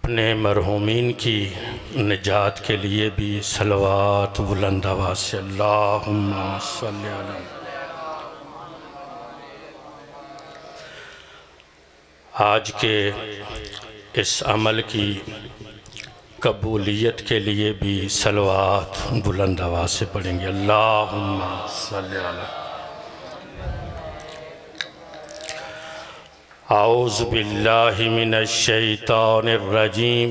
अपने मरहूमीन की निजात के लिए भी सलवात बुलंद आवाज़ से अल्लाहुम्मा सल्ली अला। आज के इस अमल की कबूलियत के लिए भी सलवात बुलंद आवाज़ से पढ़ेंगे अल्लाहुम्मा सल्ली अला। औज़ु बिल्लाहि मिनश शैतानिर रजीम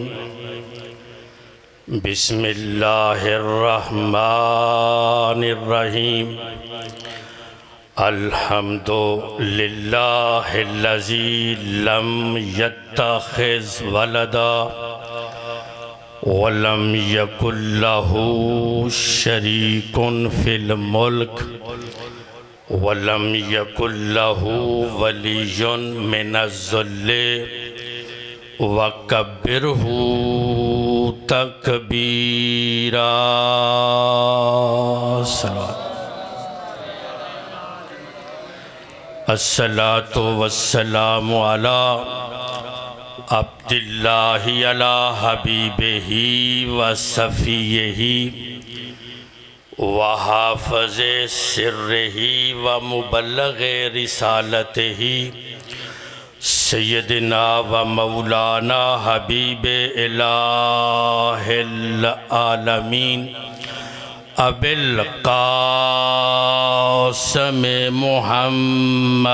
बिस्मिल्लाहिर रहमानिर रहीम अल्हम्दुलिल्लाहिल्लज़ी लम यत्तखिज़ वलदा वलम यकुल लहू शरीकुन फिल मुल्क वलम यकुल लहू वलियुन मिनज़्ज़ुल्लि वकब्बिरहू तकबीरा। अस्सलातु वस्सलामु अला अब्दिल्लाहि अला हबीबिही व सफ़ीयही व हाफ़िज़े सिर्रिही व मुबल्लिग़े रिसालतिही सय्यदिना व मौलाना हबीबे इलाहिल आलमीन अबिल क़ासिम मुहम्मद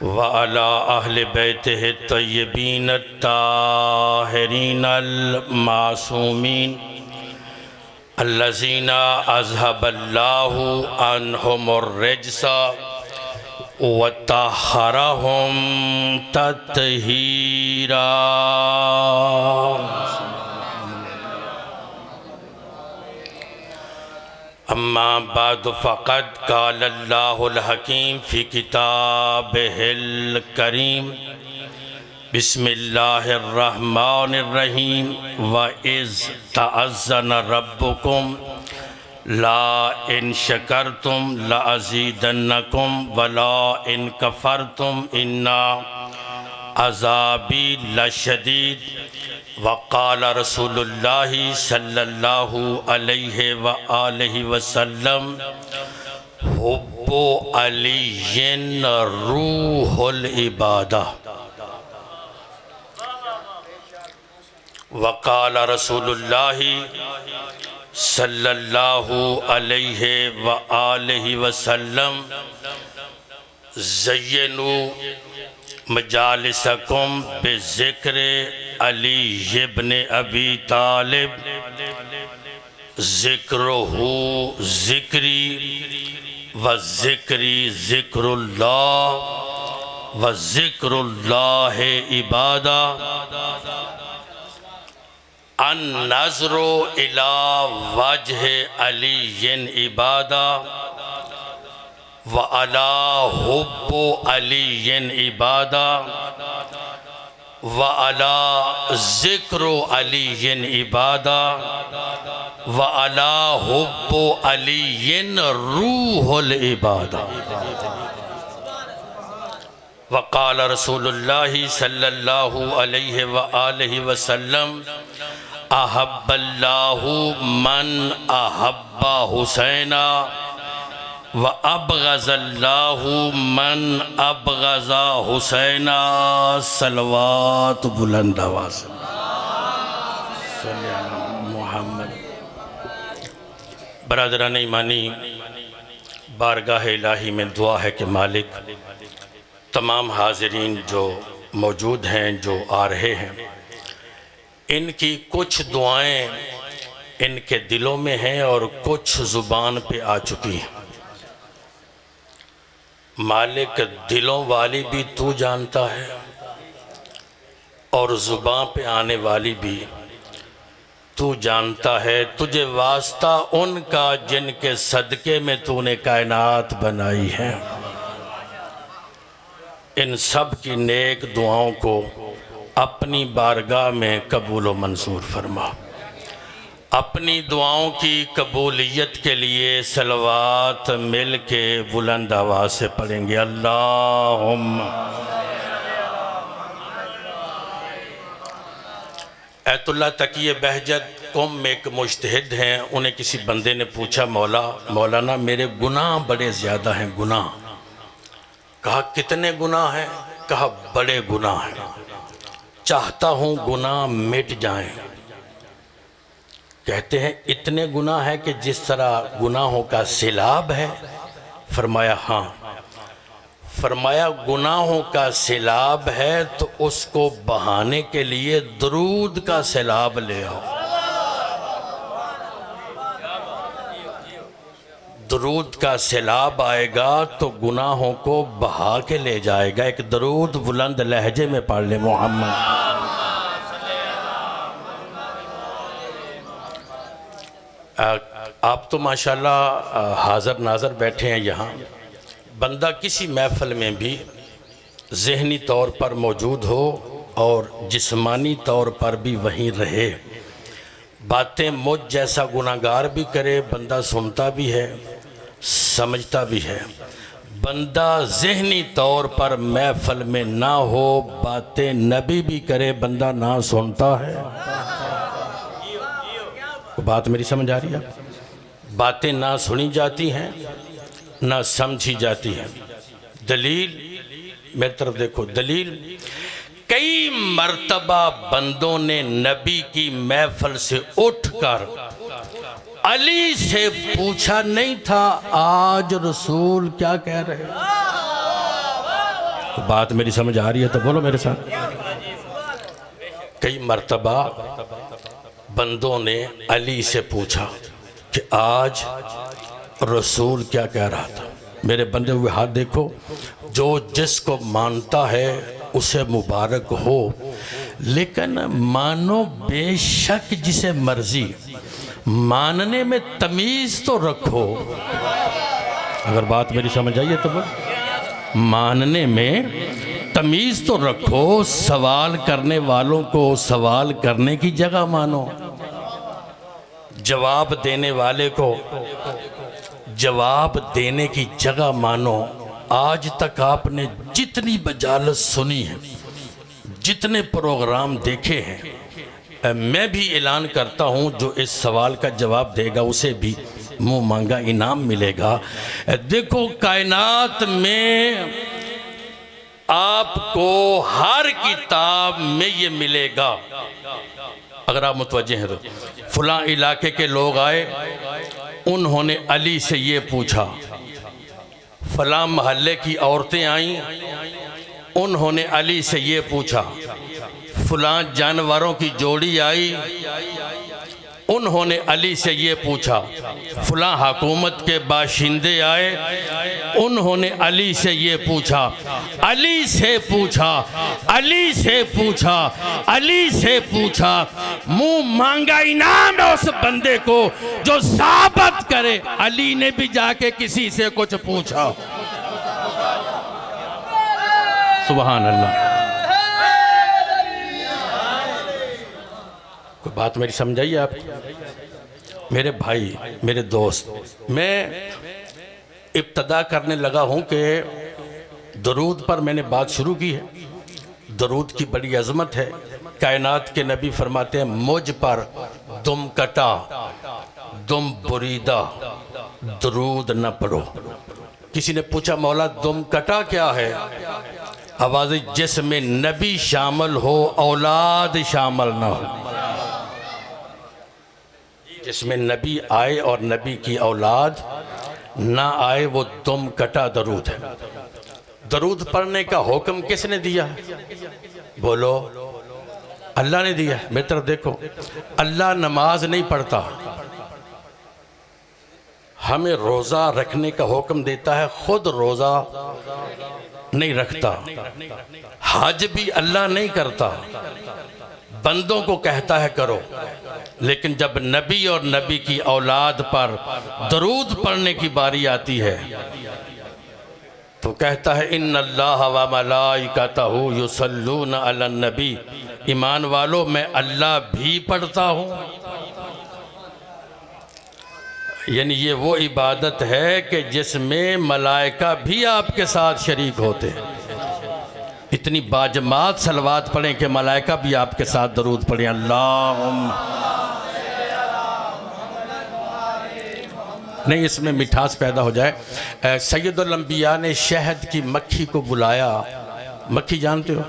व अला अहले बैतिहि तय्यबीन ताहिरीन अल मासूमीन अल्लज़ीना अज़हबल्लाहु अन्हुमुर रिज्सा व तहरहुम तत्हीरा। अम्मा बाद फ़क़द क़ालल्लाहुल हकीम फ़ी किताबिहिल करीम बिस्मिल्लाहिर रहमानिर रहीम व इज़ तअज़्ज़न रब्बुकुम ला इन शकरतुम ला अज़ीदन्नकुम व ला इन कफ़रतुम इन्ना अज़ाबी लशदीद। वक़ाल रसूलुल्लाहि सल्लल्लाहु अलैहि व आलिहि वसल्लम हुब्बु अलीय्यिन रूहुल इबादा। वक़ाल रसूलुल्लाहि सल्लल्लाहु अलैहि व आलिहि वसल्लम ज़य्यनु मजालिसकुम बिज़िक्र अली इब्न अबी तालिब ज़िक्रुहु ज़िक्री व ज़िक्री ज़िक्रुल्लाह व ज़िक्रुल्लाह इबादा। अन नज़्रो इला वजह अलीय्यिन इबादा व अला हुब्बु अलीय्यिन इबादा व अला ज़िक्रु अलीय्यिन इबादा व अला हुब्बु अलीय्यिन रूहुल इबादा। वक़ाल रसूलुल्लाहि सल्लल्लाहु अलैहि व आलिहि वसल्लम अहब्बल्लाहु मन अहब्बा हुसैना व अबग़ज़ल्लाहु मन अबग़ज़ा हुसैना। सलवात बुलंद आवाज़ मोहम्मद। बरादरान ईमानी, बारगाह इलाही में दुआ है कि मालिक तमाम हाज़रीन जो मौजूद हैं, जो आ रहे हैं, इनकी कुछ दुआएं इनके दिलों में हैं और कुछ ज़ुबान पे आ चुकी हैं। मालिक दिलों वाली भी तू जानता है और ज़ुबान पे आने वाली भी तू जानता है। तुझे वास्ता उनका जिनके सदक़े में तूने कायनात बनाई है। इन सब की नेक दुआओं को अपनी बारगाह में कबूल व मंजूर फरमा। अपनी दुआओं की कबूलियत के लिए सलवात मिल के बुलंद आवाज़ से पढ़ेंगे। अल्लाहुम्मा। ऐतुल्ला तकिए बहजत कौम में एक मुज्तहिद हैं, उन्हें किसी बंदे ने पूछा मौलाना मेरे गुनाह बड़े ज़्यादा हैं। गुनाह? कहा कितने गुनाह हैं? कहा बड़े गुनाह हैं, चाहता हूँ गुनाह मिट जाएं। कहते हैं इतने गुनाह हैं कि जिस तरह गुनाहों का सैलाब है? फरमाया हाँ। फरमाया गुनाहों का सैलाब है तो उसको बहाने के लिए दरूद का सैलाब ले आओ। दरूद का सैलाब आएगा तो गुनाहों को बहा के ले जाएगा। एक दरूद बुलंद लहजे में पढ़ ले मोहम्मद। आप तो माशाल्लाह हाज़र नाज़र बैठे हैं यहाँ। बंदा किसी महफ़िल में भी ज़हनी तौर पर मौजूद हो और जिस्मानी तौर पर भी वहीं रहे, बातें मुझ जैसा गुनाहगार भी करे, बंदा सुनता भी है समझता भी है। बंदा ज़हनी तौर पर महफ़िल में ना हो, बातें नबी भी करे, बंदा ना सुनता है। बात मेरी समझ आ रही है? बातें ना सुनी जाती हैं ना समझी जाती हैं। दलील मेरी तरफ देखो। दलील कई मर्तबा बंदों ने नबी की महफिल से उठकर अली से पूछा नहीं था आज रसूल क्या कह रहे? तो बात मेरी समझ आ रही है तो बोलो मेरे साथ। कई मर्तबा बंदों ने अली से पूछा कि आज रसूल क्या कह रहा था। मेरे बंदे हुए हाथ देखो। जो जिसको मानता है उसे मुबारक हो, लेकिन मानो बेशक जिसे मर्जी, मानने में तमीज़ तो रखो। अगर बात मेरी समझ आई है तो बोल। मानने में तमीज़ तो रखो। सवाल करने वालों को सवाल करने की जगह मानो, जवाब देने वाले को जवाब देने की जगह मानो। आज तक आपने जितनी बजालत सुनी है, जितने प्रोग्राम देखे हैं, मैं भी ऐलान करता हूं जो इस सवाल का जवाब देगा उसे भी मुंह मांगा इनाम मिलेगा। देखो कायनात में आपको हर किताब में ये मिलेगा। अगर आप मुतवज्जे हैं तो फलां इलाके के लोग आए, उन्होंने अली से ये पूछा। फलां महल्ले की औरतें आईं, उन्होंने अली से ये पूछा। फलां जानवरों की जोड़ी आई, उन्होंने अली से ये पूछा। फलां हुकूमत के बाशिंदे आए, उन्होंने अली से ये पूछा। अली से पूछा, अली से पूछा, अली से पूछा। मुंह मांगा इनाम उस बंदे को जो साबित करे अली ने भी जाके किसी से कुछ पूछा। सुभान अल्लाह। कोई बात मेरी समझ आई आप? मेरे भाई, मेरे दोस्त, मैं इब्तदा करने लगा हूँ कि दरूद पर मैंने बात शुरू की है। दरूद की बड़ी अज़मत है। कायनात के नबी फरमाते हैं मुझ पर दुम कटा दुम बुरीदा दरूद न पढ़ो। किसी ने पूछा मौला दुम कटा क्या है? आवाज़ जिसमें नबी शामिल हो औलाद शामिल ना हो। जिसमें नबी आए और नबी की औलाद ना आए वो दुम कटा दरूद है। दरूद पढ़ने का हुक्म किसने दिया है? बोलो। अल्लाह ने दिया है। मेरी तरफ देखो। अल्लाह नमाज नहीं पढ़ता, हमें रोज़ा रखने का हुक्म देता है, खुद रोज़ा नहीं रखता। हज भी अल्लाह नहीं करता, बंदों को कहता है करो। लेकिन जब नबी और नबी की औलाद पर दरूद पढ़ने की बारी आती है तो कहता है इन्नल्लाह व मलाइकतहु युसल्लूना अलन नबी। ईमान वालों, मैं अल्लाह भी पढ़ता हूँ यानी ये वो इबादत है कि जिसमें मलाइका भी आपके साथ शरीक होते हैं। इतनी बाजमात सलवात पढ़ें कि मलाइका भी आपके साथ दरूद पढ़ें। अल्लाहुम्मा, नहीं इसमें मिठास पैदा हो जाए। सैयदुल अंबिया ने शहद की मक्खी को बुलाया। मक्खी जानते हो,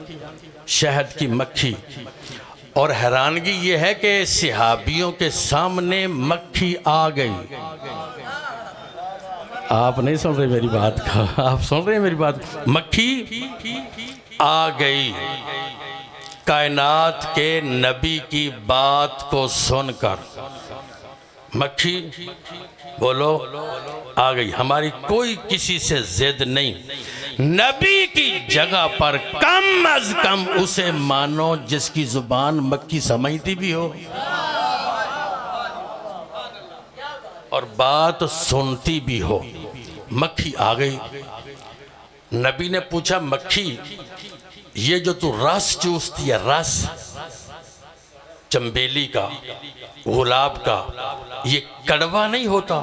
शहद की मक्खी। और हैरानगी ये है कि सहाबियों के सामने मक्खी आ गई। आप नहीं सुन रहे मेरी बात का, आप सुन रहे हैं मेरी बात। मक्खी आ गई कायनात के नबी की बात को सुनकर। मक्खी बोलो आ गई। हमारी कोई किसी से जिद नहीं। नबी की जगह पर कम अज कम उसे मानो जिसकी जुबान मक्खी समझती भी हो और बात सुनती भी हो। मक्खी आ गई। नबी ने पूछा, मक्खी ये जो तू रस चूसती है, रस चंबेली का, गुलाब का, ये कड़वा नहीं होता?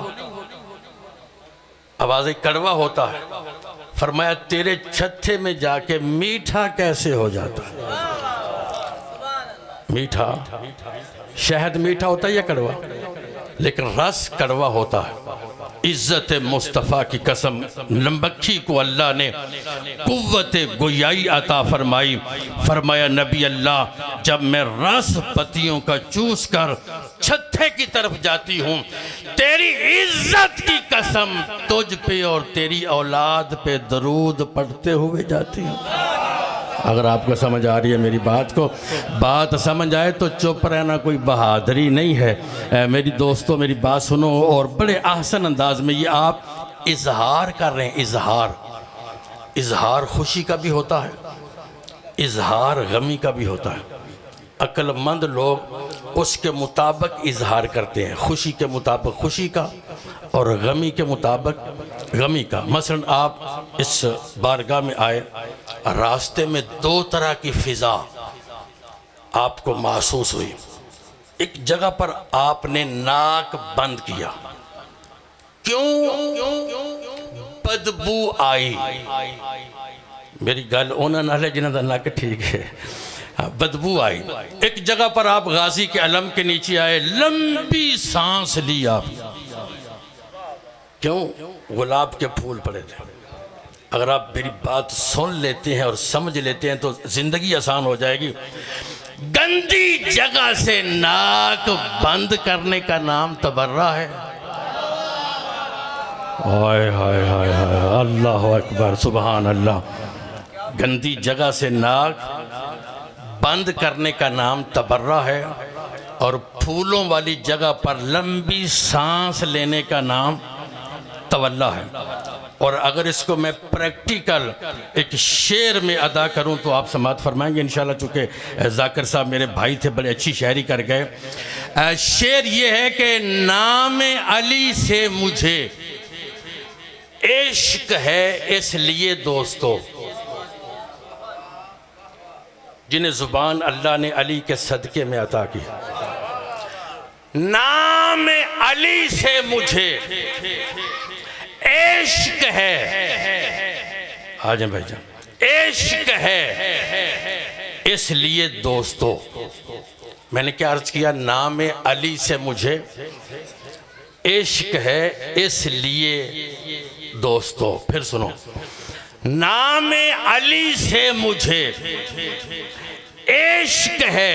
आवाज़ कड़वा होता है। फरमाया तेरे छत्ते में जाके मीठा कैसे हो जाता है? मीठा, शहद मीठा होता है या कड़वा? लेकिन रस कड़वा होता है। इज्जत मुस्तफ़ा की कसम, मक्खी को अल्लाह ने कुव्वत गोयाई अता फरमाई। फरमाया नबी अल्लाह, जब मैं रस पत्तियों का चूस कर छत्ते की तरफ जाती हूँ, तेरी इज्जत की कसम तुझ पे और तेरी औलाद पे दरूद पढ़ते हुए जाती हूँ। अगर आपको समझ आ रही है मेरी बात को, बात समझ आए तो चुप रहना कोई बहादुरी नहीं है। मेरी दोस्तों मेरी बात सुनो और बड़े आसान अंदाज में ये आप इजहार कर रहे हैं। इजहार खुशी का भी होता है, इजहार गमी का भी होता है। अक्लमंद लोग उसके मुताबिक इजहार करते हैं, खुशी के मुताबिक खुशी का और गमी के मुताबिक गमी का। मसलन आप इस बारगाह में आए, रास्ते में दो तरह की फिजा आपको महसूस हुई। एक जगह पर आपने नाक बंद किया, क्यों? बदबू आई। मेरी गल उन्होंने नाल जिन्हों का नक ठीक है, बदबू आई। एक जगह पर आप गाजी के अलम के नीचे आए, लंबी सांस ली आप, क्यों? गुलाब के फूल पड़े थे। अगर आप मेरी बात सुन लेते हैं और समझ लेते हैं तो जिंदगी आसान हो जाएगी। गंदी जगह से नाक बंद करने का नाम तबर्रा है। हाय हाय हाय हाय, अल्लाह अकबर, सुबहान अल्लाह। गंदी जगह से नाक बंद करने का नाम तबर्रा है और फूलों वाली जगह पर लंबी सांस लेने का नाम तवल्ला है। और अगर इसको मैं प्रैक्टिकल एक शेर में अदा करूं तो आप समाअत फरमाएंगे इंशाल्लाह। चूँकि जाकिर साहब मेरे भाई थे, बड़े अच्छी शायरी कर गए। शेर ये है कि नाम अली से मुझे इश्क है इसलिए दोस्तों, जिन्हें जुबान अल्लाह ने अली के सदके में अता की। नाम अली से मुझे इश्क है, आ जाए भाईजान, इश्क है इसलिए दोस्तों। मैंने क्या अर्ज किया? नाम अली से मुझे इश्क है इसलिए दोस्तों। फिर सुनो, नाम अली से मुझे इश्क है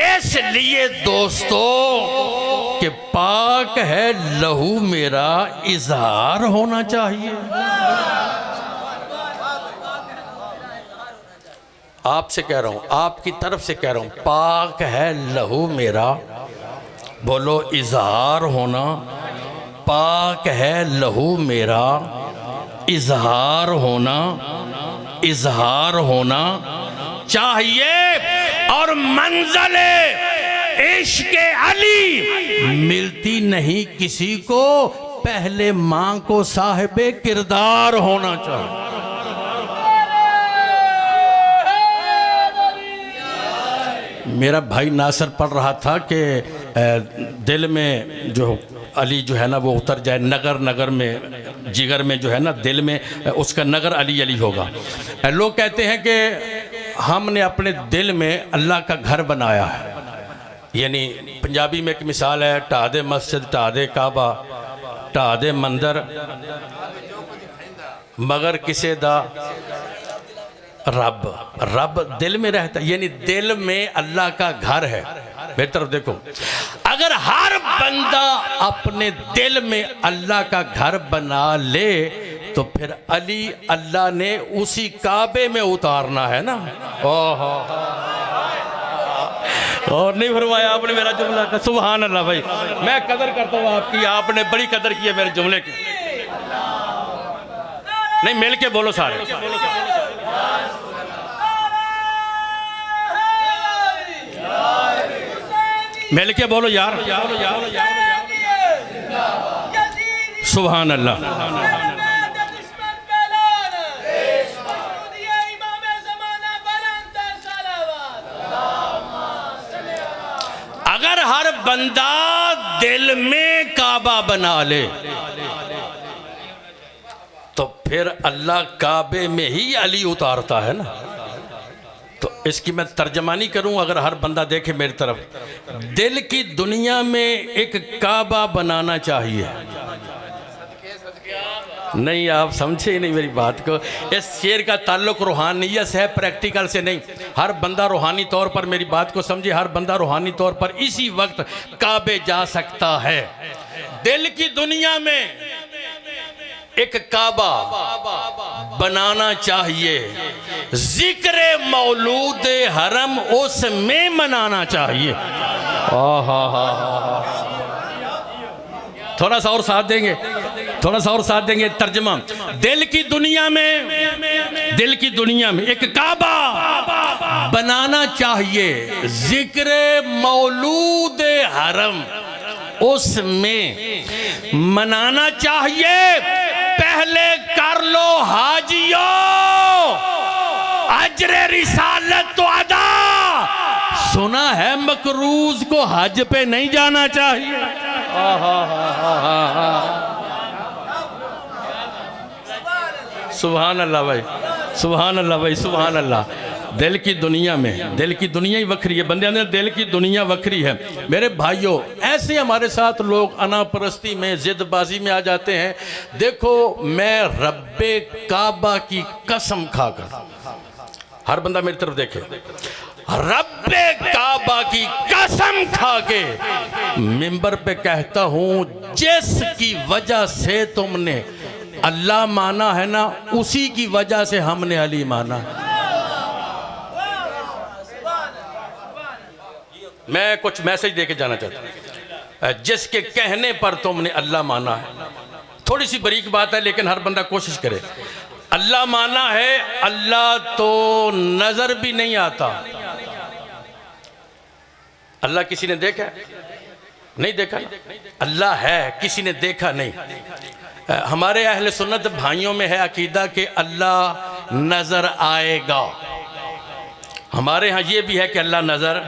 इसलिए दोस्तों कि पाक है लहू मेरा, इजहार होना चाहिए। आपसे कह रहा हूं, आपकी तरफ से कह रहा हूं, पाक है लहू मेरा, बोलो इजहार होना। पाक है लहू मेरा, इजहार होना, इजहार होना चाहिए। और मंज़िले इश्क़ अली मिलती नहीं किसी को, पहले मां को साहिबे किरदार होना चाहिए। मेरा भाई नासिर पढ़ रहा था कि दिल में जो अली जो है ना वो उतर जाए, नगर नगर में, जिगर में जो है ना, दिल में, उसका नगर अली अली होगा। लोग कहते हैं कि हमने अपने दिल में अल्लाह का घर बनाया है। यानी पंजाबी में एक मिसाल है, ढा दे मस्जिद ढा दे काबा, ढा दे मंदिर मगर किसे दा रब। रब दिल में रहता है, यानी दिल में अल्लाह का घर है। मेरी तरफ देखो, अगर हर बंदा अपने दिल में अल्लाह का घर बना ले तो फिर अली अल्लाह ने उसी काबे में उतारना है ना। ओहो, और नहीं फरमाया आपने मेरा जुमला का। सुभान अल्लाह भाई, मैं कदर करता हूँ आपकी, आपने बड़ी कदर की है मेरे जुमले की। नहीं, मिल के बोलो सारे। मिल के बोलो यार, सुभान अल्लाह। अगर हर बंदा दिल में काबा बना ले तो फिर अल्लाह काबे में ही अली उतारता है ना। तो इसकी मैं तर्जमानी करूं, अगर हर बंदा देखे मेरी तरफ, दिल की दुनिया में एक काबा बनाना चाहिए। नहीं, आप समझे ही नहीं मेरी बात को। इस शेर का ताल्लुक रूहानियत से है, प्रैक्टिकल से नहीं। हर बंदा रूहानी तौर पर, मेरी बात को समझे, हर बंदा रूहानी तौर पर इसी वक्त काबे जा सकता है। दिल की दुनिया में एक काबा बनाना चाहिए, जिक्र मौलूद हरम उसमें मनाना चाहिए। थोड़ा सा और साथ देंगे, थोड़ा सा और साथ देंगे। तर्जमा, दिल की दुनिया में, दिल की दुनिया में एक काबा बनाना चाहिए, जिक्र मौलूद हरम उसमें मनाना चाहिए। पहले कर लो हाजियो अजरे रिसालत तो अदा। सुना है मकरूज को हज पे नहीं जाना चाहिए। सुभान अल्लाह भाई, सुभान अल्लाह भाई, सुभान अल्लाह। दिल की दुनिया में, दिल की दुनिया ही वखरी है, बंदे ने दिल की दुनिया वखरी है। मेरे भाइयों, ऐसे हमारे साथ लोग अनापरस्ती में, जिदबाजी में आ जाते हैं। देखो, मैं रब्बे काबा की कसम खाकर, हर बंदा मेरी तरफ देखे, रब्बे काबा की कसम खा के मिंबर पे कहता हूं, जिसकी वजह से तुमने अल्लाह माना है ना, उसी की वजह से हमने अली माना है। मैं कुछ मैसेज देके जाना चाहता हूं। जिसके कहने पर तुमने अल्लाह माना है, थोड़ी सी बारीक बात है लेकिन हर बंदा कोशिश करे। अल्लाह माना है, अल्लाह तो नजर भी नहीं आता। अल्लाह किसी ने देखा नहीं? देखा। अल्लाह है, किसी ने देखा नहीं। हमारे अहले सुन्नत भाइयों में है अकीदा कि अल्लाह नजर आएगा। हमारे यहाँ ये भी है कि अल्लाह नजर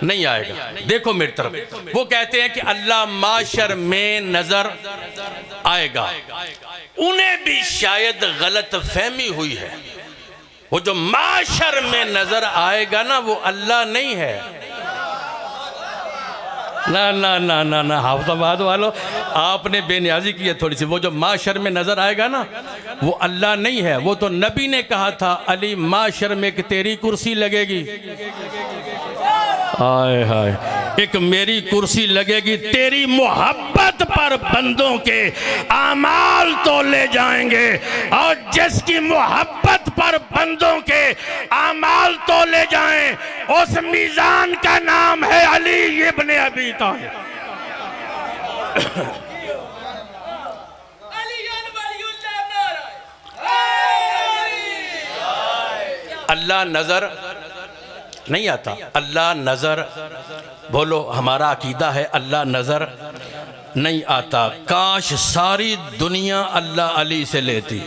नहीं आएगा। देखो मेरी तरफ, वो कहते हैं कि अल्लाह माशर में नजर आएगा। उन्हें भी शायद गलत फहमी हुई है। वो जो माशर में नजर आएगा ना, वो अल्लाह नहीं है। ना ना ना ना ना, हाफिज़ाबाद वालों, आपने बेनियाजी की है थोड़ी सी। वो जो माशर में नजर आएगा ना, वो अल्लाह नहीं है। वो तो नबी ने कहा था, अली माशर में कि तेरी कुर्सी लगेगी, हाय हाय, एक मेरी कुर्सी लगेगी, तेरी मोहब्बत पर बंदों के आमाल तो ले जाएंगे, और जिसकी मोहब्बत पर बंदों के आमाल तो ले जाएं, उस मीज़ान का नाम है अली इब्ने अबी तालिब। अल्लाह नजर नहीं आता, अल्लाह नजर, बोलो, हमारा अकीदा है अल्लाह नजर नहीं आता। काश सारी दुनिया अल्लाह अली से लेती।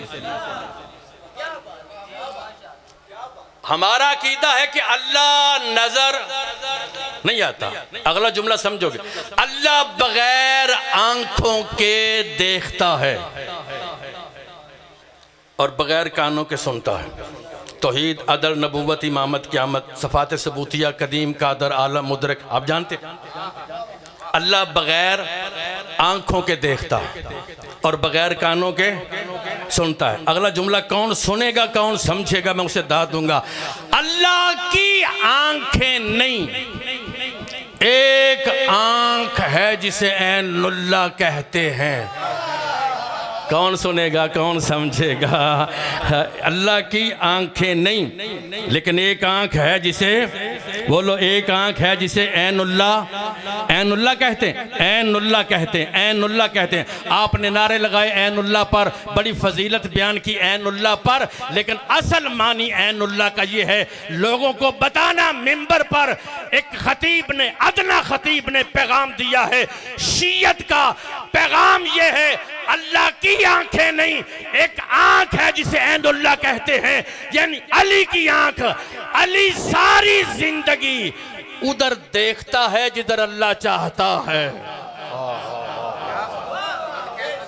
हमारा अकीदा है कि अल्लाह नजर नहीं आता। अगला जुमला समझोगे, अल्लाह बगैर आंखों के देखता है और बगैर कानों के सुनता है। तौहीद, अदल, नबूवत, इमामत, क़यामत, सफ़ात सबूतिया, कदीम, कादर, आलम, मुदरक, आप जानते अल्लाह बगैर आंखों के देखता है और बगैर कानों के सुनता है। अगला जुमला कौन सुनेगा कौन समझेगा, मैं उसे दाद दूंगा। अल्लाह की आंखें नहीं, एक आंख है जिसे ऐनुल्लाह कहते हैं। कौन सुनेगा कौन समझेगा। अल्लाह की आंखें नहीं, लेकिन एक आंख है जिसे, बोलो, एक आंख है जिसे ऐनुल्लाह कहते हैं, ऐनुल्लाह कहते हैं, ऐनुल्लाह कहते हैं। आपने नारे लगाए ऐनुल्लाह पर, बड़ी फजीलत बयान की ऐनुल्लाह पर, लेकिन असल मानी ऐनुल्लाह का ये है लोगों को बताना। मिंबर पर एक खतीब ने, अदना खतीब ने पैगाम दिया है, शीयत का पैगाम ये है, अल्लाह की आंखें नहीं, एक आंख है जिसे ऐनुल्लाह कहते हैं, यानी अली की आंख। अली सारी जिंदगी उधर देखता है जिधर अल्लाह चाहता है।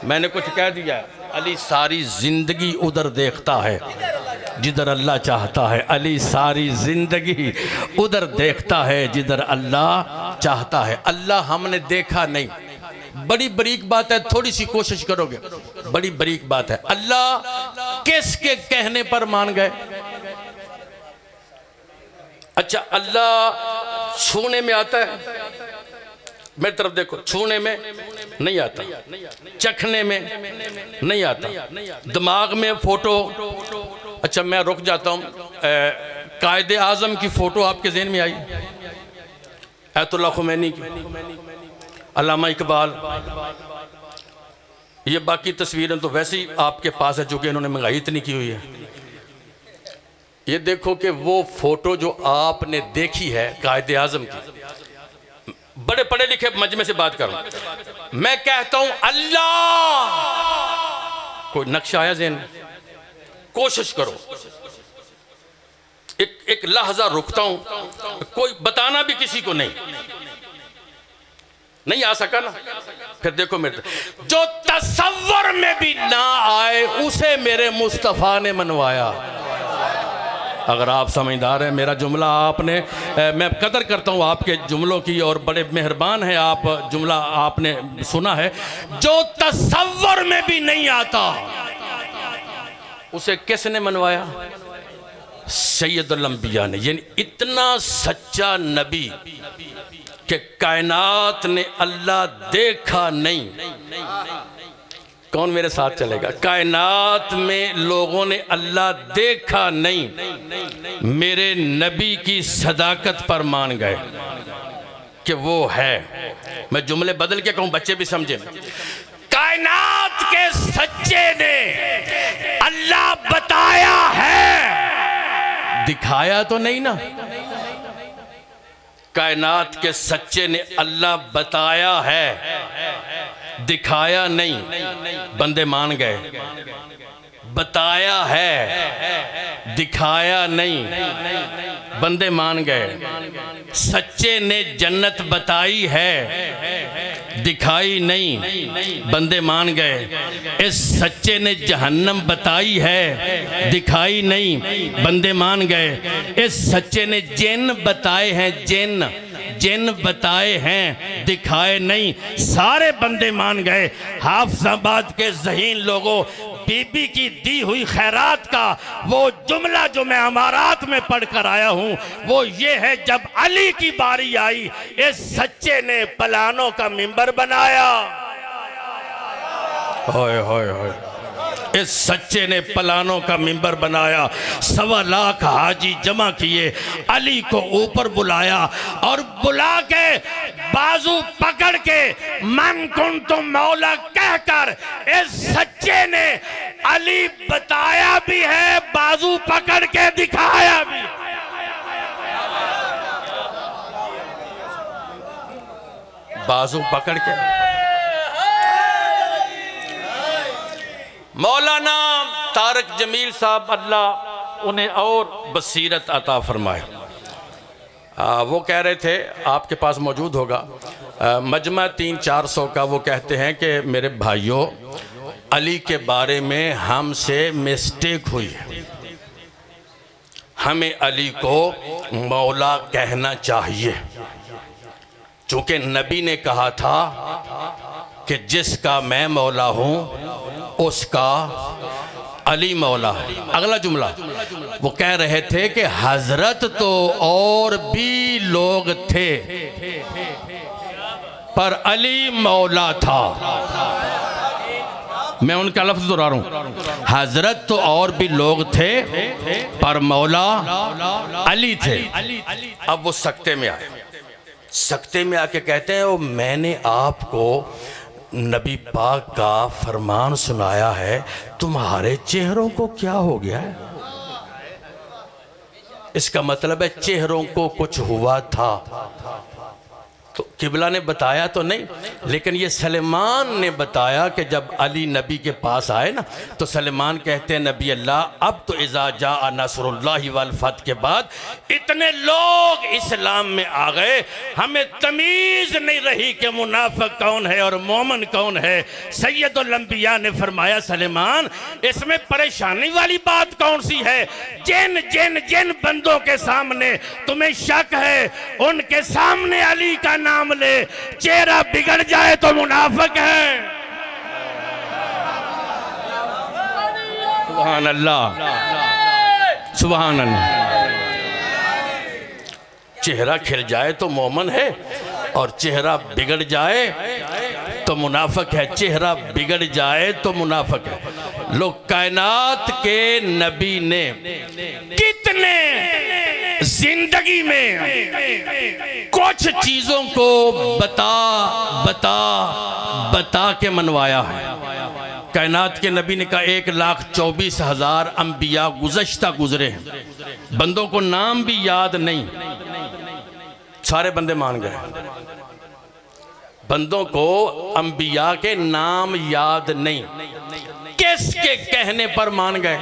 मैंने कुछ कह दिया, अली सारी जिंदगी उधर देखता है जिधर अल्लाह चाहता है। अली सारी जिंदगी उधर देखता है जिधर अल्लाह चाहता है। अल्लाह हमने देखा नहीं, बड़ी बरीक बात है, थोड़ी सी कोशिश करोगे, बड़ी बरीक बात है। अल्लाह किसके कहने पर मान गए? अच्छा, अल्लाह छूने में आता है? मेरी तरफ देखो, छूने में नहीं आता, चखने में नहीं आता, दिमाग में फोटो। अच्छा, मैं रुक जाता हूँ। कायदे आजम की फोटो आपके ज़हन में आई? अयतुल्लाह खुमैनी की, अल्लामा इकबाल, ये बाकी तस्वीरें तो वैसे ही आपके पास है, चूँकि इन्होंने महंगाई इतनी की हुई है। ये देखो कि वो फोटो जो आपने देखी है कायदे आजम की, बड़े पढ़े लिखे मजमे से बात करूं, मैं कहता हूं अल्लाह, कोई नक्शा आया ज़हन? कोशिश करो, एक लहजा रुकता हूं, कोई बताना भी किसी को नहीं आ सका ना। फिर देखो मेरे, जो तसव्वुर में भी ना आए उसे मेरे मुस्तफ़ा ने मनवाया। अगर आप समझदार हैं, मेरा जुमला आपने, मैं कदर करता हूँ आपके जुमलों की और बड़े मेहरबान हैं आप, जुमला आपने सुना है। जो तसव्वुर में भी नहीं आता उसे किसने मनवाया? सैयदुल अंबिया ने। यानी इतना सच्चा नबी कि कायनात ने अल्लाह देखा नहीं। कौन मेरे साथ चलेगा? कायनात में लोगों ने अल्लाह देखा नहीं, मेरे नबी की सदाकत पर मान गए कि वो है। मैं जुमले बदल के कहूं, बच्चे भी समझे। कायनात के सच्चे ने अल्लाह बताया है, दिखाया तो नहीं ना। कायनात के सच्चे ने अल्लाह बताया है, दिखाया नहीं, बंदे मान गए। बताया है, दिखाया नहीं, बंदे मान गए। सच्चे ने जन्नत बताई है, दिखाई नहीं, बंदे मान गए। इस सच्चे ने जहन्नम बताई है, दिखाई नहीं, बंदे मान गए। इस सच्चे ने जिन बताए हैं, जिन बताए हैं, दिखाए नहीं, सारे बंदे मान गए। हाफिजाबाद के ज़हीन लोगों, बीबी की दी हुई खैरात का वो जुमला जो मैं अमारात में पढ़कर आया हूँ, वो ये है, जब अली की बारी आई इस सच्चे ने पलानों का मिंबर बनाया। होय होय होय, इस सच्चे ने पलानों का मिंबर बनाया। 1.25 लाख हाजी जमा किए, अली को ऊपर बुलाया और बुला के बाजू पकड़ के मन कुन तुम मौला कहकर इस सच्चे ने अली बताया भी है, बाजू पकड़ के दिखाया भी। बाजू पकड़ के। मौलाना तारक जमील साहब, अल्लाह उन्हें और बसीरत अता फरमाए, वो कह रहे थे, आपके पास मौजूद होगा, मजमा 3-400 का। वो कहते हैं कि मेरे भाइयों, अली के बारे में हमसे मिस्टेक हुई है, हमें अली को मौला कहना चाहिए, चूँकि नबी ने कहा था कि जिसका मैं मौला हूँ उसका अली मौला है। अगला जुमला वो कह रहे थे कि हजरत तो और भी लोग थे पर अली मौला था। मैं उनका लफ्ज दोहरा रहा हूं, हजरत तो और भी लोग थे पर मौला अली थे। अब वो सकते में आए, सकते में आके कहते हैं, वो मैंने आपको नबी पाक का फरमान सुनाया है, तुम्हारे चेहरों को क्या हो गया है? इसका मतलब है चेहरों को कुछ हुआ था। तो किबला ने बताया तो नहीं, लेकिन ये सलेमान ने बताया कि जब अली नबी के पास आए ना, तो सलेमान कहते हैं, नबी अल्लाह, अब तो इज़ा जा नसरुल्लाहि वल फतह के बाद इतने लोग इस्लाम में आ गए, हमें तमीज़ नहीं रही कि मुनाफिक कौन है और मोमिन कौन है। सैयदुल अंबिया ने फरमाया, सलेमान, इसमें परेशानी वाली बात कौन सी है? जिन जिन जिन बंदों के सामने तुम्हें शक है, उनके सामने अली का नाम ले, चेहरा बिगड़ जाए तो मुनाफिक है। सुभान अल्लाह, सुभान अल्लाह। चेहरा खिल जाए तो मोमिन है और चेहरा बिगड़ जाए तो मुनाफिक है। चेहरा बिगड़ जाए तो मुनाफिक है। लोग, कायनात के नबी ने कितने जिंदगी में कुछ चीजों को बता बता बता के मनवाया है। कायनात के नबी ने कहा 1,24,000 अंबिया गुज़श्ता गुजरे हैं, बंदों को नाम भी याद नहीं। सारे बंदे मान गए, बंदों को अंबिया के नाम याद नहीं। किसके कहने पर मान गए?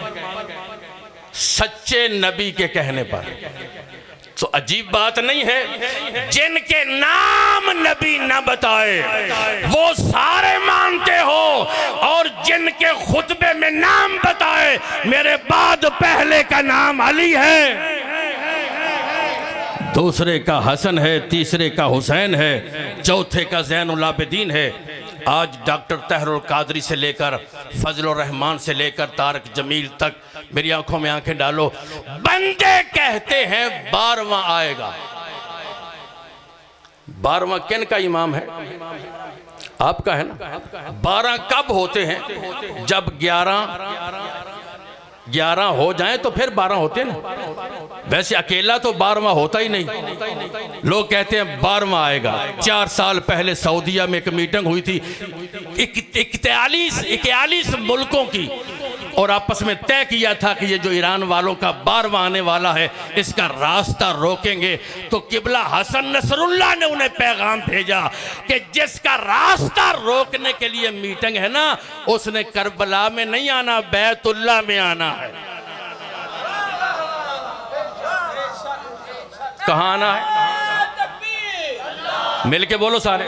सच्चे नबी के कहने पर। तो अजीब बात नहीं है, जिनके नाम नबी न बताए वो सारे मानते हो, और जिनके खुतबे में नाम बताए, मेरे बाद पहले का नाम अली है, दूसरे का हसन है, तीसरे का हुसैन है, चौथे का ज़ैनुल आबिदीन है। आज डॉक्टर तहरुल कादरी से लेकर फजलुर रहमान से लेकर तारक जमील तक, मेरी आंखों में आंखें डालो, बंदे कहते हैं 12वां आएगा। 12वां किन का इमाम है? आपका है ना। 12 कब होते हैं? जब 11 हो जाए तो फिर 12 होते हैं ना। वैसे अकेला तो 12वां होता ही नहीं। लोग कहते हैं 12वां आएगा। 4 साल पहले सऊदीया में एक मीटिंग हुई थी 41 मुल्कों की, और आपस में तय किया था कि ये जो ईरान वालों का 12वां आने वाला है, इसका रास्ता रोकेंगे। तो किबला हसन नसरुल्लाह ने उन्हें पैगाम भेजा कि जिसका रास्ता रोकने के लिए मीटिंग है ना, उसने करबला में नहीं आना, बैतुल्लाह में आना है। कहाँ आना है? मिलके बोलो सारे।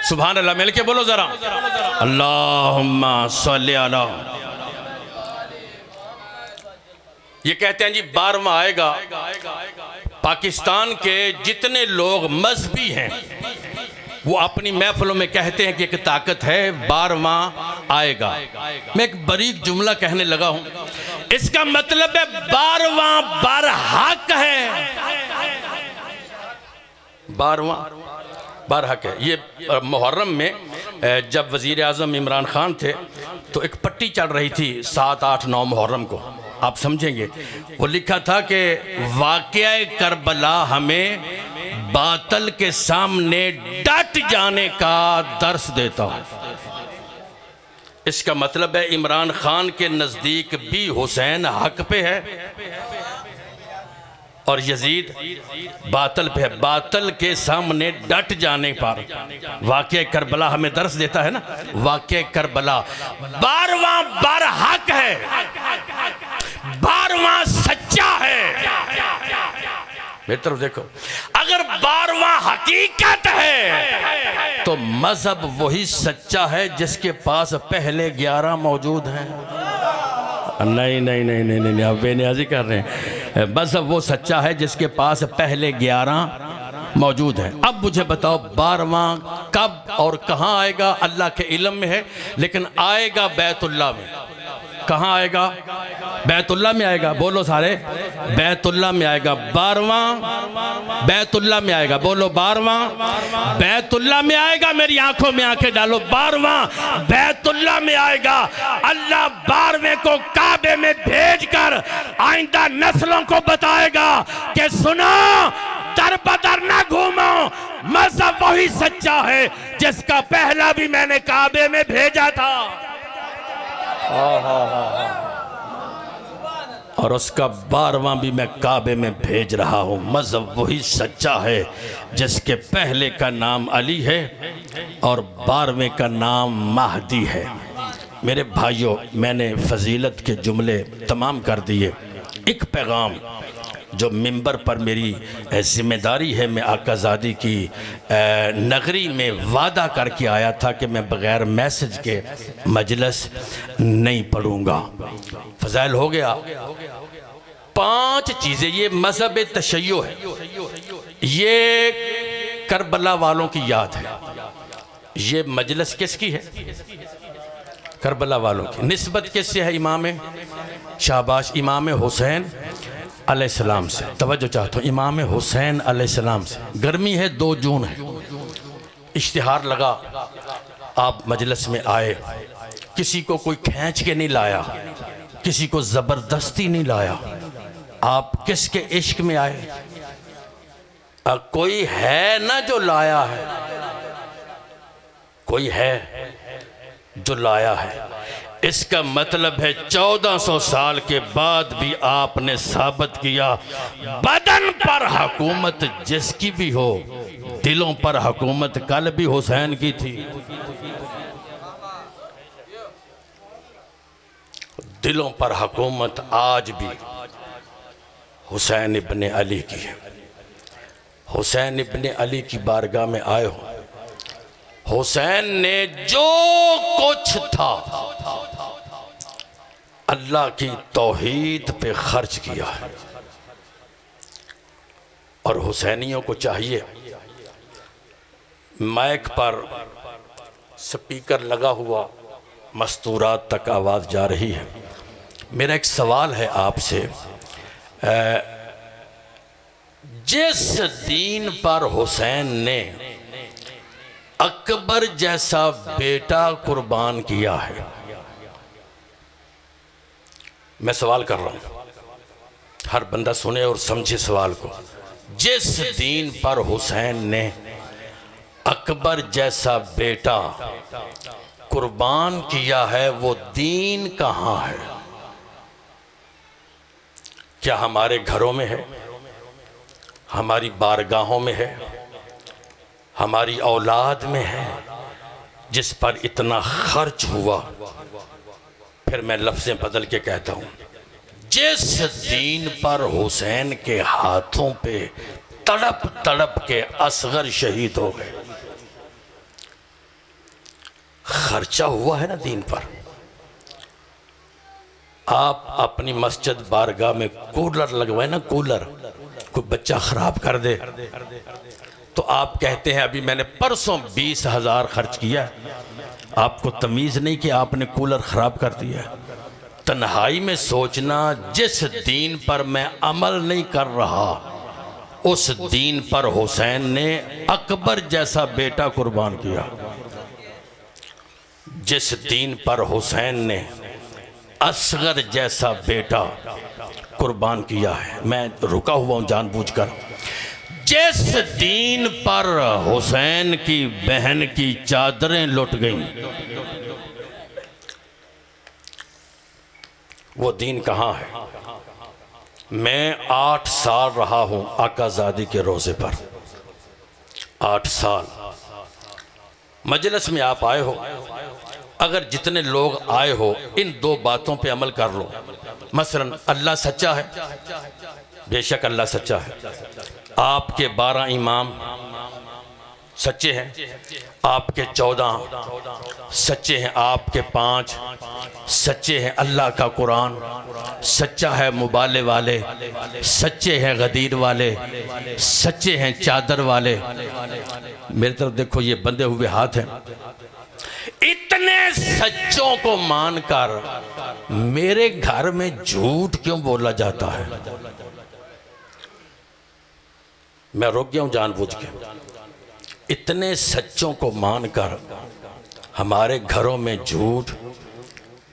सुभान अल्लाह, मिलके बोलो जरा, अल्लाहुम्मा सल्ली अला। ये कहते हैं जी 12वां आएगा। पाकिस्तान के जितने लोग मजहबी हैं वो अपनी महफिलों में कहते हैं कि एक ताकत है 12वां आएगा। मैं एक बारीक जुमला कहने लगा हूं, इसका मतलब है 12वां बरहक है। 12वां बरहक है। ये मुहर्रम में जब वज़ीर आज़म इमरान खान थे तो एक पट्टी चल रही थी 7, 8, 9 मुहर्रम को, आप समझेंगे। वो लिखा था कि वाक़या करबला हमें बातल के सामने डट जाने का दर्स देता है। इसका मतलब है इमरान खान के नज़दीक भी हुसैन हक पे है। और यजीद बातल पे, बातल के सामने डट जाने पर वाक़या करबला हमें दर्स देता है ना। वाक़या करबला 12वां बरहक है, 12वां सच्चा है। मेरी तरफ देखो, अगर 12वां हकीकत है तो मजहब वही सच्चा है जिसके पास पहले 11 मौजूद हैं। नहीं नहीं नहीं नहीं नहीं, आप बेनियाजी कर रहे हैं। मजहब वो सच्चा है जिसके पास पहले 11 मौजूद हैं। अब मुझे बताओ 12वां कब और कहाँ आएगा, अल्लाह के इल्म में है, लेकिन आएगा बैतुल्लाह में। कहाँ आएगा? बैतुल्लाह में आएगा। बोलो सारे, बैतुल्लाह में आएगा। 12वां बैतुल्लाह में आएगा। बोलो 12वां बैतुल्लाह में आएगा। मेरी आंखों में आंखें डालो, 12वां बैतुल्लाह में आएगा। अल्लाह 12वें को काबे में भेजकर आइंदा नस्लों को बताएगा कि सुनो, दर बदर ना घूमो, मजहब वही सच्चा है जिसका पहला भी मैंने काबे में भेजा था और उसका 12वां भी मैं काबे में भेज रहा हूँ। मजहब वही सच्चा है जिसके पहले का नाम अली है और 12वें का नाम महदी है। मेरे भाइयों, मैंने फजीलत के जुमले तमाम कर दिए। एक पैगाम जो मिंबर पर मेरी जिम्मेदारी है, मैं आकाज़ादी की नगरी में वादा करके आया था कि मैं बग़ैर मैसेज के मजलिस नहीं पढ़ूँगा। फ़ज़ाइल हो गया। 5 चीज़ें, ये मज़हब तशय्यो है, ये करबला वालों की याद है। ये मजलिस किसकी है? करबला वालों की। निस्बत किससे है? इमाम शाबाश, इमाम हुसैन अलैहिस्सलाम से। तवज्जो चाहता हूँ, इमाम हुसैन अलैहिस्सलाम से। गर्मी है, 2 जून है, इश्तिहार लगा, आप मजलिस में आए। किसी को कोई खींच के नहीं लाया, किसी को ज़बरदस्ती नहीं लाया। आप किसके इश्क में आए? कोई है ना जो लाया है, कोई है जो लाया है। इसका मतलब है 1400 साल के बाद भी आपने साबित किया, बदन पर हुकूमत जिसकी भी हो, दिलों पर हुकूमत कल भी हुसैन की थी। दिलों पर हुकूमत आज भी हुसैन इब्ने अली की है। हुसैन इब्ने अली की बारगाह में आए हो, हुसैन ने जो कुछ था अल्लाह की तौहीद पे खर्च किया है। और हुसैनियों को चाहिए, माइक पर स्पीकर लगा हुआ, मस्तूरात तक आवाज़ जा रही है। मेरा एक सवाल है आपसे, जिस दीन पर हुसैन ने अकबर जैसा बेटा कुर्बान किया है, मैं सवाल कर रहा हूँ, हर बंदा सुने और समझे सवाल को। जिस दीन पर हुसैन ने अकबर जैसा बेटा कुर्बान किया है, वो दीन कहाँ है? क्या हमारे घरों में है? हमारी बारगाहों में है? हमारी औलाद में है जिस पर इतना खर्च हुआ? फिर मैं लफ्ज़ें बदल के कहता हूँ, जिस दीन पर हुसैन के हाथों पे तड़प तड़प के असगर शहीद हो गए, खर्चा हुआ है ना दीन पर। आप अपनी मस्जिद बारगाह में कूलर लगवाए ना, कूलर, कोई बच्चा खराब कर दे तो आप कहते हैं अभी मैंने परसों 20,000 खर्च किया। आपको तमीज़ नहीं कि आपने कूलर ख़राब कर दिया। तन्हाई में सोचना, जिस दीन पर मैं अमल नहीं कर रहा, उस दीन पर हुसैन ने अकबर जैसा बेटा कुर्बान किया। जिस दीन पर हुसैन ने असगर जैसा बेटा कुर्बान किया है। मैं रुका हुआ हूँ जानबूझकर। जिस दीन पर हुसैन की बहन की चादरें लुट गईं, वो दीन कहाँ है? मैं 8 साल रहा हूँ आकाज़ादी के रोज़े पर। 8 साल मजलिस में आप आए हो, अगर जितने लोग आए हो इन 2 बातों पे अमल कर लो। मसलन अल्लाह सच्चा है, बेशक अल्लाह सच्चा है, आपके 12 इमाम सच्चे हैं, आपके 14 सच्चे हैं, आपके 5 सच्चे हैं, अल्लाह का कुरान सच्चा है, मुबाले वाले सच्चे हैं, गदीर वाले सच्चे हैं, चादर वाले। मेरी तरफ देखो, ये बंधे हुए हाथ हैं। इतने सच्चों को मानकर मेरे घर में झूठ क्यों बोला जाता है? मैं रुक गया हूं जानबूझ के। इतने सच्चों को मानकर हमारे घरों में झूठ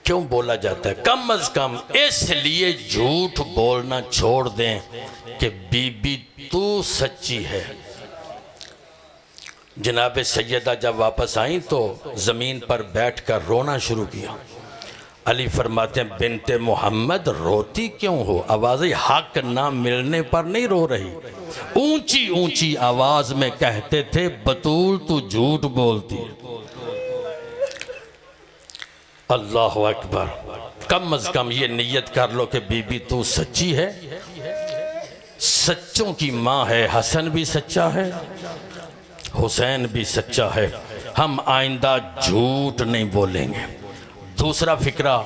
क्यों बोला जाता है? कम अज कम इसलिए झूठ बोलना छोड़ दें कि बीबी तू सच्ची है। जनाब सैयदा जब वापस आई तो ज़मीन पर बैठकर रोना शुरू किया। अली फरमाते हैं, बिनते मोहम्मद रोती क्यों हो? आवाज़ हक ना मिलने पर नहीं रो रही, ऊंची ऊंची आवाज में कहते थे, बतूल तू झूठ बोलती है। अल्लाह अकबर। कम अज कम ये नियत कर लो कि बीबी तू सच्ची है, सच्चों की माँ है। हसन भी सच्चा है, हुसैन भी सच्चा है। हम आइंदा झूठ नहीं बोलेंगे। दूसरा फिक्रा,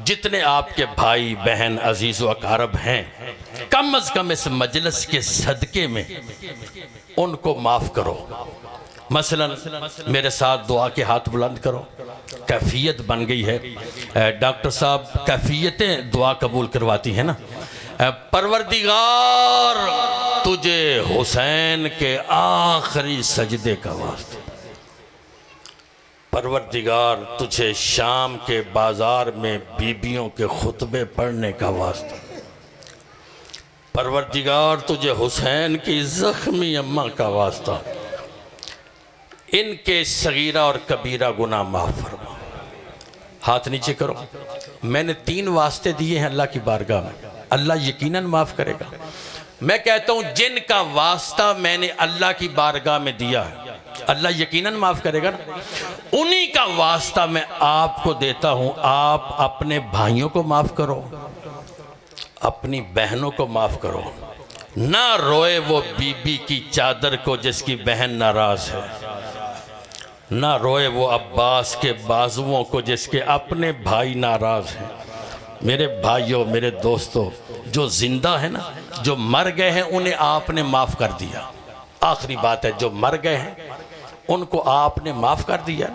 जितने आपके भाई बहन अजीज़ व अकारब हैं, कम अज़ कम इस मजलिस के सदक़े में उनको माफ़ करो। मसलन मेरे साथ दुआ के हाथ बुलंद करो। कैफियत बन गई है, डॉक्टर साहब कैफियतें दुआ कबूल करवाती हैं ना। परवरदिगार तुझे हुसैन के आखिरी सजदे का वास्ता, परवरदिगार तुझे शाम के बाजार में बीबियों के खुतबे पढ़ने का वास्ता, परवरदिगार तुझे हुसैन की ज़ख्मी अम्मा का वास्ता, इनके सगीरा और कबीरा गुनाह माफ़ फरमा। हाथ नीचे करो। मैंने 3 वास्ते दिए हैं अल्लाह की बारगाह में, अल्लाह यकीनन माफ़ करेगा। मैं कहता हूँ जिनका वास्ता मैंने अल्लाह की बारगाह में दिया है, अल्लाह यकीनन माफ़ करेगा ना। उन्हीं का वास्ता मैं आपको देता हूँ। आप अपने भाइयों को माफ़ करो, अपनी बहनों को माफ़ करो। ना रोए वो बीबी की चादर को जिसकी बहन नाराज़ है, ना रोए वो अब्बास के बाजुओं को जिसके अपने भाई नाराज़ हैं। मेरे भाइयों, मेरे दोस्तों, जो जिंदा है ना, जो मर गए हैं उन्हें आपने माफ़ कर दिया। आखिरी बात है, जो मर गए हैं उनको आपने माफ़ कर दिया,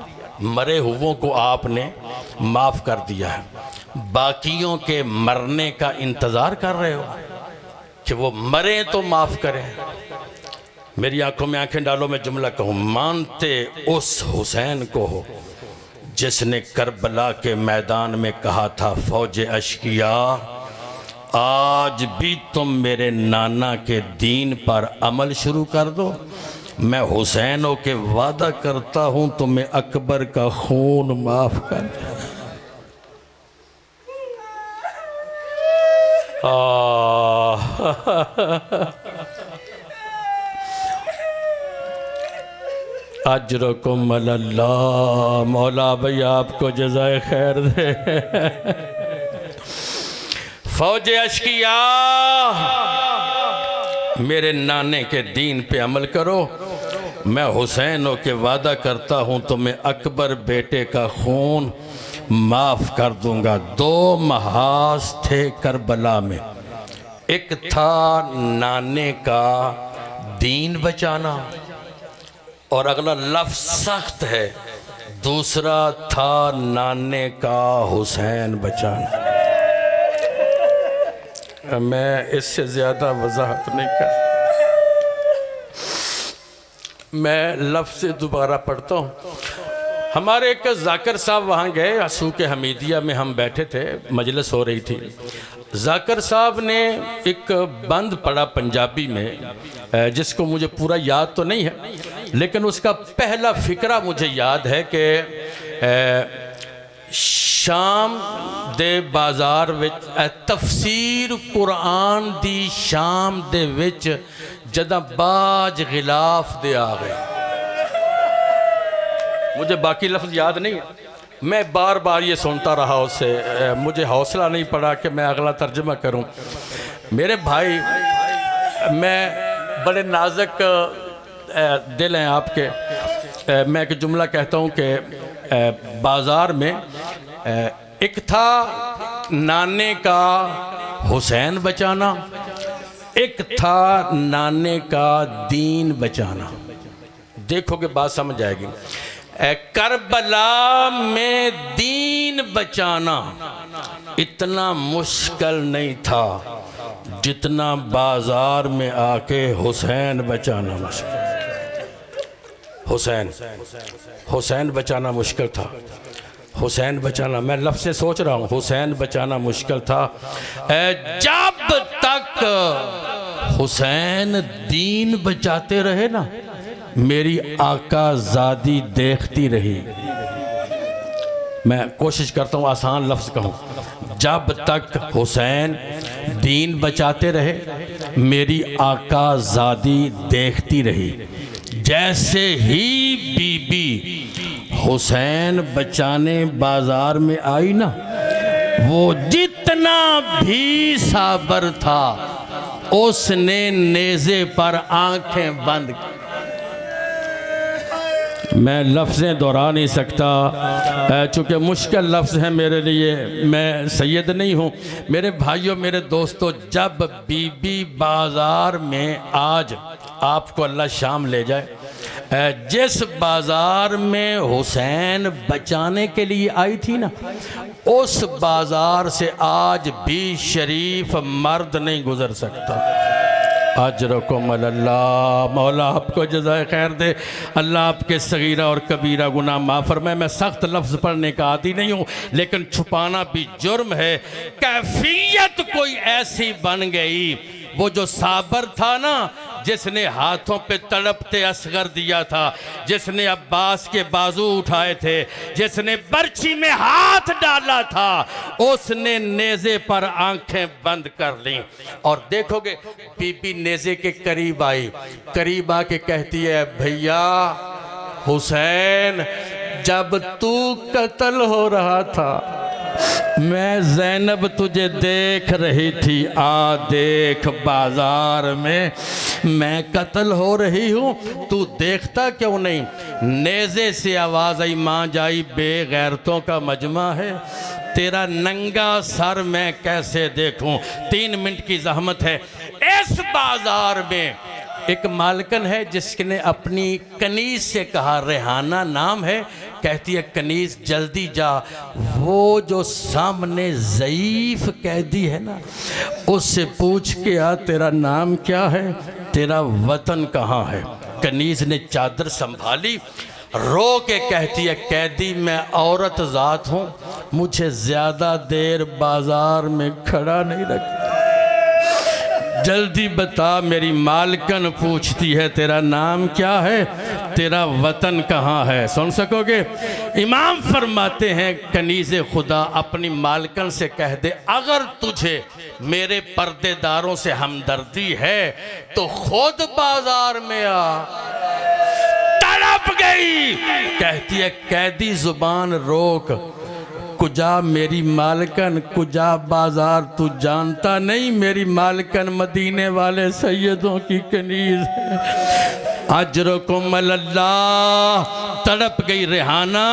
मरे हुओं को आपने माफ़ कर दिया है। बाकियों के मरने का इंतज़ार कर रहे हो कि वो मरे तो माफ़ करें। मेरी आंखों में आंखें डालो, मैं जुमला कहूँ। मानते उस हुसैन को हो जिसने करबला के मैदान में कहा था, फौज अशकिया आज भी तुम मेरे नाना के दीन पर अमल शुरू कर दो, मैं हुसैनों के वादा करता हूँ तुम्हें अकबर का खून माफ़ कर दे। अजरकुम अल्लाह। मौला भाई आपको जज़ाए खैर दे। फौज अशकिया मेरे नाने के दीन पे अमल करो, मैं हुसैनों के वादा करता हूँ तुम्हें अकबर बेटे का खून माफ़ कर दूंगा। 2 महाज थे करबला में, एक था नाने का दीन बचाना और अगला लफ्ज़ सख्त है, दूसरा था नाने का हुसैन बचाना। मैं इससे ज़्यादा वजाहत नहीं कर, मैं लफ्ज़ से दोबारा पढ़ता हूँ। हमारे एक जाकिर साहब वहाँ गए, असूक हमीदिया में हम बैठे थे, मजलिस हो रही थी। जाकिर साहब ने एक बंद पढ़ा पंजाबी में, जिसको मुझे पूरा याद तो नहीं है, लेकिन उसका पहला फ़िक्रा मुझे याद है कि शाम दे बाजार विच तफसीर कुरान दी शाम दे विच जदा बाज गिलाफ दे आ गए। मुझे बाकी लफ्ज़ याद नहीं है, मैं बार बार ये सुनता रहा उससे, मुझे हौसला नहीं पड़ा कि मैं अगला तर्जमा करूं। मेरे भाई, मैं बड़े नाजुक दिल हैं आपके। मैं एक जुमला कहता हूं कि बाज़ार में एक था नाने का हुसैन बचाना, एक था नाने का दीन बचाना। देखोगे बात समझ आएगी। करबला में दीन बचाना इतना मुश्किल नहीं था जितना बाजार में आके हुसैन बचाना मुश्किल। हुसैन बचाना मुश्किल था। हुसैन बचाना, मैं लफ्ज़ से सोच रहा हूँ, हुसैन बचाना मुश्किल था। जब तक हुसैन दीन बचाते रहे ना, मेरी आका ज़ादी देखती रही। मैं कोशिश करता हूँ आसान लफ्ज़ कहूँ। जब तक हुसैन दीन बचाते रहे, मेरी आका ज़ादी देखती रही। जैसे ही बीबी हुसैन बचाने बाज़ार में आई ना, वो जितना भी साबर था उसने नेज़े पर आंखें बंद। मैं लफ्ज़ें दोहरा नहीं सकता चूँकि मुश्किल लफ्ज़ हैं मेरे लिए, मैं सैयद नहीं हूँ। मेरे भाइयों, मेरे दोस्तों, जब बीबी बाज़ार में, आज आपको अल्लाह शाम ले जाए, जिस बाज़ार में हुसैन बचाने के लिए आई थी ना, उस बाज़ार से आज भी शरीफ मर्द नहीं गुज़र सकता। अजरकुम अल्लाह, मौला आपको जज़ाए खैर दे। अल्लाह आपके सगीरा और कबीरा गुनाह माफ़ फरमाए। मैं सख्त लफ्ज़ पढ़ने का आदी नहीं हूँ, लेकिन छुपाना भी जुर्म है। कैफियत कोई ऐसी बन गई, वो जो साबर था ना, जिसने हाथों पे तड़पते असगर दिया था, जिसने अब्बास के बाजू उठाए थे, जिसने बर्छी में हाथ डाला था, उसने नेज़े पर आंखें बंद कर लीं। और देखोगे बीबी नेज़े के करीब आई, करीब आके कहती है, भैया हुसैन, जब तू कत्ल हो रहा था, मैं ज़ैनब तुझे देख रही थी। आ देख बाज़ार में मैं कत्ल हो रही हूँ, तू देखता क्यों नहीं? नेज़े से आवाज़ आई, माँ जाई बेगैरतों का मजमा है, तेरा नंगा सर मैं कैसे देखूं? 3 मिनट की जहमत है। इस बाज़ार में एक मालकन है जिसने अपनी कनीज़ से कहा, रेहाना नाम है, कहती है कनीज़ जल्दी जा, वो जो सामने ज़ईफ़ कैदी है ना, उससे पूछ के आ तेरा नाम क्या है, तेरा वतन कहाँ है। कनीज़ ने चादर संभाली, रो के कहती है, कैदी मैं औरत ज़ात हूँ, मुझे ज़्यादा देर बाज़ार में खड़ा नहीं रख, जल्दी बता। मेरी मालकन पूछती है तेरा नाम क्या है, तेरा वतन कहाँ है। सुन सकोगे? इमाम फरमाते हैं, कनीज़े खुदा अपनी मालकन से कह दे, अगर तुझे मेरे पर्देदारों से हमदर्दी है तो खुद बाजार में आ। तड़प गई, कहती है कैदी जुबान रोक, कुजा मेरी मालकन, कुजा बाजार तू जानता नहीं, मेरी मालकन मदीने वाले सैयदों की कनीज़ है। अजरकुम अल्लाह। तड़प गई रेहाना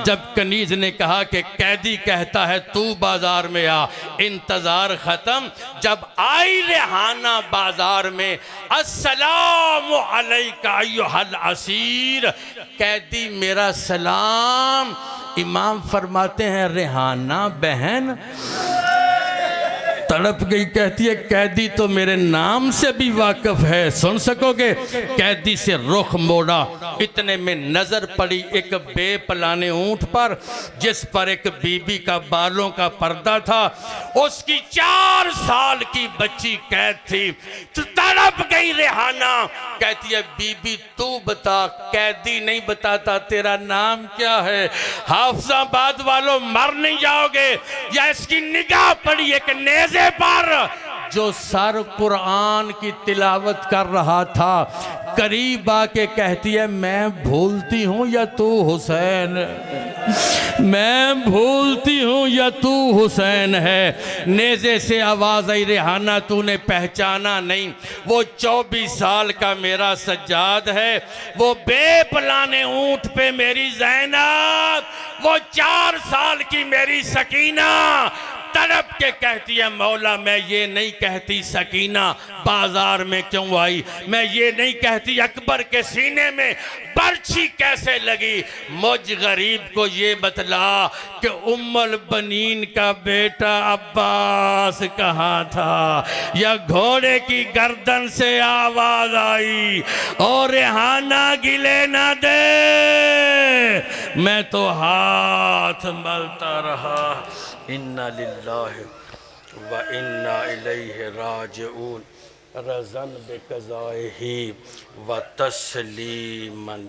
जब कनीज़ ने कहा कि कैदी कहता है तू बाजार में आ। इंतज़ार ख़त्म। जब आई रेहाना बाजार में, अस्सलामु अलैका अय्युहल असीर, कैदी मेरा सलाम। इमाम फरमाते हैं, रेहाना बहन, तड़प गई, कहती है कैदी तो मेरे नाम से भी वाकिफ है, सुन सकोगे? कैदी से रुख मोड़ा, इतने में नजर पड़ी एक बेपलाने ऊंट पर, जिस पर एक बीबी का बालों का पर्दा था। उसकी 4 साल की बच्ची कैद थी। तड़प गई रेहाना, कहती है बीबी तू बता, कैदी नहीं बताता, तेरा नाम क्या है? हाफिजाबाद वालों मर नहीं जाओगे। या इसकी निगाह पड़ी एक नेज़े पर जो सर कुरान की तिलावत कर रहा था। करीब आके कहती है मैं भूलती हूँ या तू हुसैन, मैं भूलती हूँ या तू हुसैन है। नेज़े से आवाज़ आई रेहाना तूने पहचाना नहीं, वो 24 साल का मेरा सज्जाद है, वो बेपलाने ऊंट पे मेरी ज़ैनब, वो 4 साल की मेरी सकीना। तड़प के कहती है मौला मैं ये नहीं कहती सकीना बाजार में क्यों आई, मैं ये नहीं कहती अकबर के सीने में बर्छी कैसे लगी। मुझ गरीब को ये बतला कि उम्मुल बनीन का बेटा अब्बास कहाँ था। या घोड़े की गर्दन से आवाज आई और रेहाना गिले ना दे, मैं तो हाथ मलता रहा। इन्ना लिल्लाहि व इन्ना इलैहि राजिऊन, रज़न बिक़ज़ाइही व तस्लीमन।